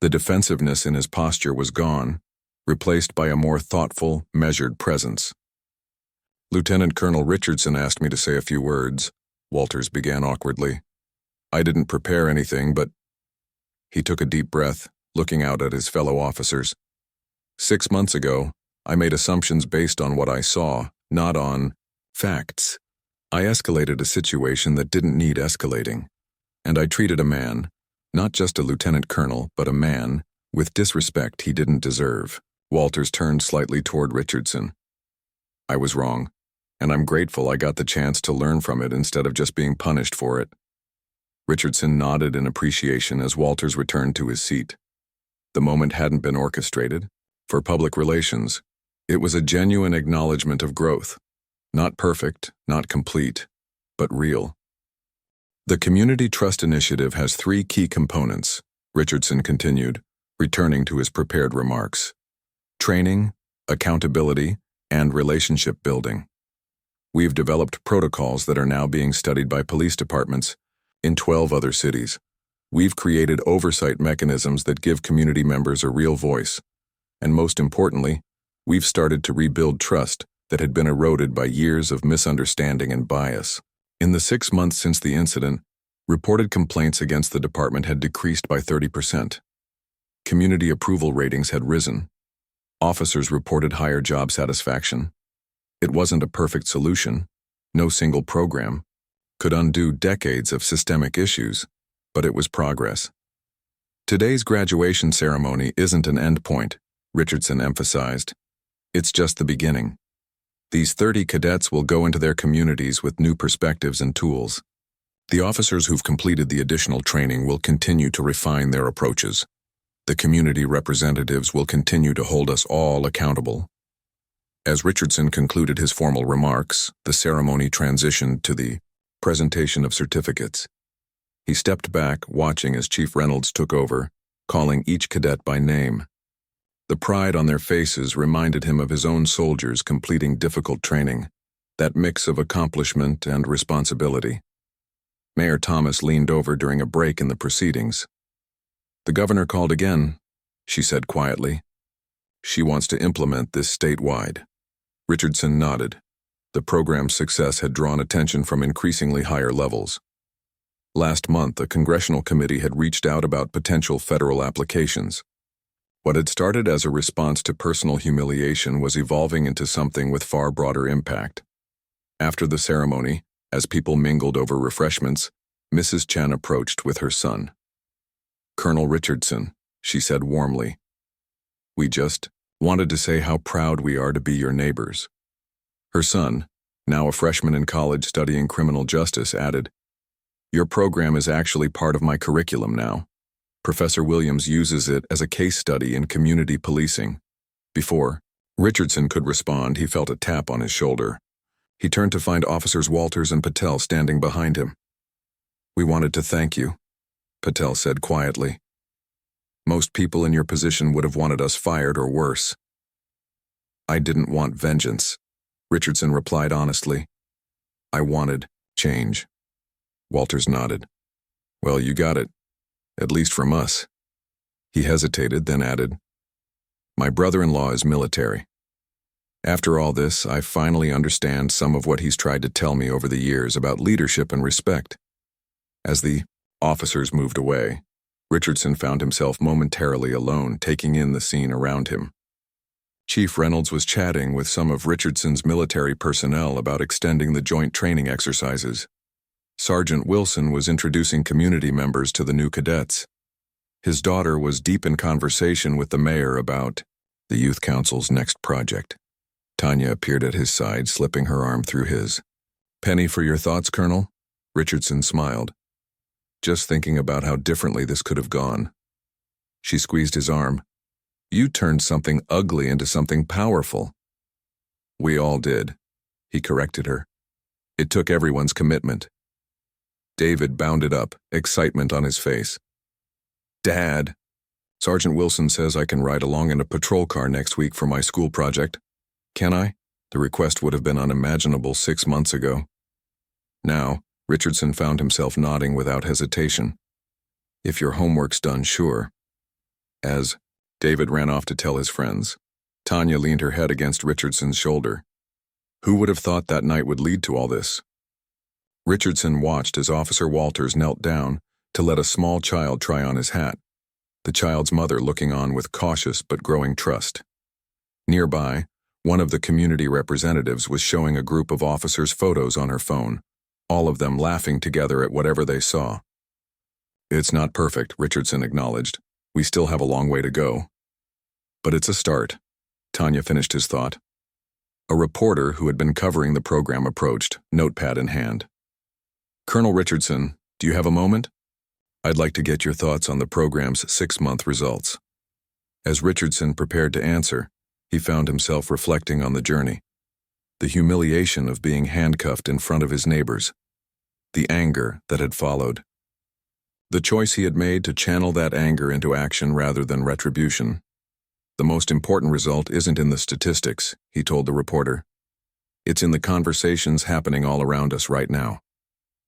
The defensiveness in his posture was gone, replaced by a more thoughtful, measured presence. "Lieutenant Colonel Richardson asked me to say a few words," Walters began awkwardly. "I didn't prepare anything, but—" He took a deep breath, looking out at his fellow officers. "6 months ago, I made assumptions based on what I saw, not on facts. I escalated a situation that didn't need escalating. And I treated a man, not just a lieutenant colonel, but a man, with disrespect he didn't deserve." Walters turned slightly toward Richardson. "I was wrong, and I'm grateful I got the chance to learn from it instead of just being punished for it." Richardson nodded in appreciation as Walters returned to his seat. The moment hadn't been orchestrated. For public relations, it was a genuine acknowledgement of growth, Not perfect, not complete, but real. The Community Trust Initiative has 3 key components, Richardson continued, returning to his prepared remarks: training, accountability, and relationship building. We've developed protocols that are now being studied by police departments in 12 other cities. We've created oversight mechanisms that give community members a real voice. And most importantly, we've started to rebuild trust that had been eroded by years of misunderstanding and bias. In the 6 months since the incident, reported complaints against the department had decreased by 30%. Community approval ratings had risen. Officers reported higher job satisfaction. It wasn't a perfect solution. No single program could undo decades of systemic issues, but it was progress. Today's graduation ceremony isn't an endpoint, Richardson emphasized. It's just the beginning. These 30 cadets will go into their communities with new perspectives and tools. The officers who've completed the additional training will continue to refine their approaches. The community representatives will continue to hold us all accountable. As Richardson concluded his formal remarks, the ceremony transitioned to the presentation of certificates. He stepped back, watching as Chief Reynolds took over, calling each cadet by name. The pride on their faces reminded him of his own soldiers completing difficult training, that mix of accomplishment and responsibility. Mayor Thomas leaned over during a break in the proceedings. "The governor called again," she said quietly. "She wants to implement this statewide." Richardson nodded. The program's success had drawn attention from increasingly higher levels. Last month, a congressional committee had reached out about potential federal applications. What had started as a response to personal humiliation was evolving into something with far broader impact. After the ceremony, as people mingled over refreshments, Mrs. Chen approached with her son. "Colonel Richardson," she said warmly, "we just wanted to say how proud we are to be your neighbors." Her son, now a freshman in college studying criminal justice, added, "Your program is actually part of my curriculum now. Professor Williams uses it as a case study in community policing." Before Richardson could respond, he felt a tap on his shoulder. He turned to find Officers Walters and Patel standing behind him. "We wanted to thank you," Patel said quietly. "Most people in your position would have wanted us fired or worse." "I didn't want vengeance," Richardson replied honestly. "I wanted change." Walters nodded. "Well, you got it. At least from us." He hesitated, then added, "My brother-in-law is military. After all this, I finally understand some of what he's tried to tell me over the years about leadership and respect." As the officers moved away, Richardson found himself momentarily alone, taking in the scene around him. Chief Reynolds was chatting with some of Richardson's military personnel about extending the joint training exercises. Sergeant Wilson was introducing community members to the new cadets. His daughter was deep in conversation with the mayor about the Youth Council's next project. Tanya appeared at his side, slipping her arm through his. "Penny for your thoughts, Colonel?" Richardson smiled. "Just thinking about how differently this could have gone." She squeezed his arm. "You turned something ugly into something powerful." "We all did," he corrected her. "It took everyone's commitment." David bounded up, excitement on his face. "Dad, Sergeant Wilson says I can ride along in a patrol car next week for my school project. Can I?" The request would have been unimaginable 6 months ago. Now, Richardson found himself nodding without hesitation. "If your homework's done, sure." As David ran off to tell his friends, Tanya leaned her head against Richardson's shoulder. Who would have thought that night would lead to all this? Richardson watched as Officer Walters knelt down to let a small child try on his hat, the child's mother looking on with cautious but growing trust. Nearby, one of the community representatives was showing a group of officers photos on her phone, all of them laughing together at whatever they saw. "It's not perfect," Richardson acknowledged. "We still have a long way to go." "But it's a start," Tanya finished his thought. A reporter who had been covering the program approached, notepad in hand. "Colonel Richardson, do you have a moment? I'd like to get your thoughts on the program's 6-month results." As Richardson prepared to answer, he found himself reflecting on the journey. the humiliation of being handcuffed in front of his neighbors, the anger that had followed. The choice he had made to channel that anger into action rather than retribution. The most important result isn't in the statistics, he told the reporter. It's in the conversations happening all around us right now.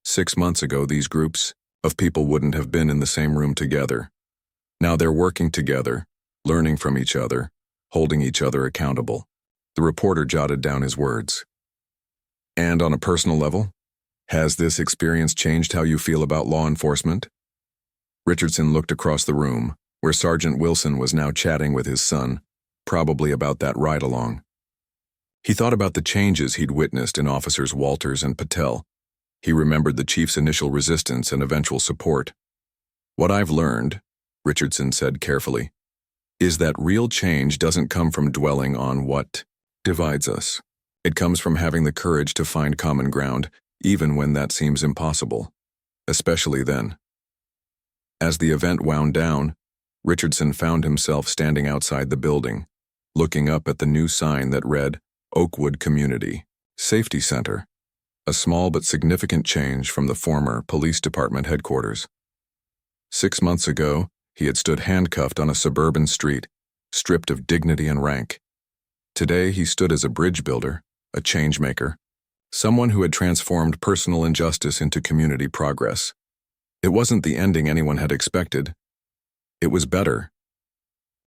6 months ago, these groups of people wouldn't have been in the same room together. Now they're working together, learning from each other, holding each other accountable. The reporter jotted down his words. And on a personal level, has this experience changed how you feel about law enforcement? Richardson looked across the room, where Sergeant Wilson was now chatting with his son, probably about that ride-along. He thought about the changes he'd witnessed in Officers Walters and Patel. He remembered the chief's initial resistance and eventual support. What I've learned, Richardson said carefully, is that real change doesn't come from dwelling on what divides us. It comes from having the courage to find common ground, even when that seems impossible. Especially then. As the event wound down, Richardson found himself standing outside the building, looking up at the new sign that read, Oakwood Community Safety Center, a small but significant change from the former police department headquarters. 6 months ago, he had stood handcuffed on a suburban street, stripped of dignity and rank. Today he stood as a bridge builder, a change maker, someone who had transformed personal injustice into community progress. It wasn't the ending anyone had expected. It was better,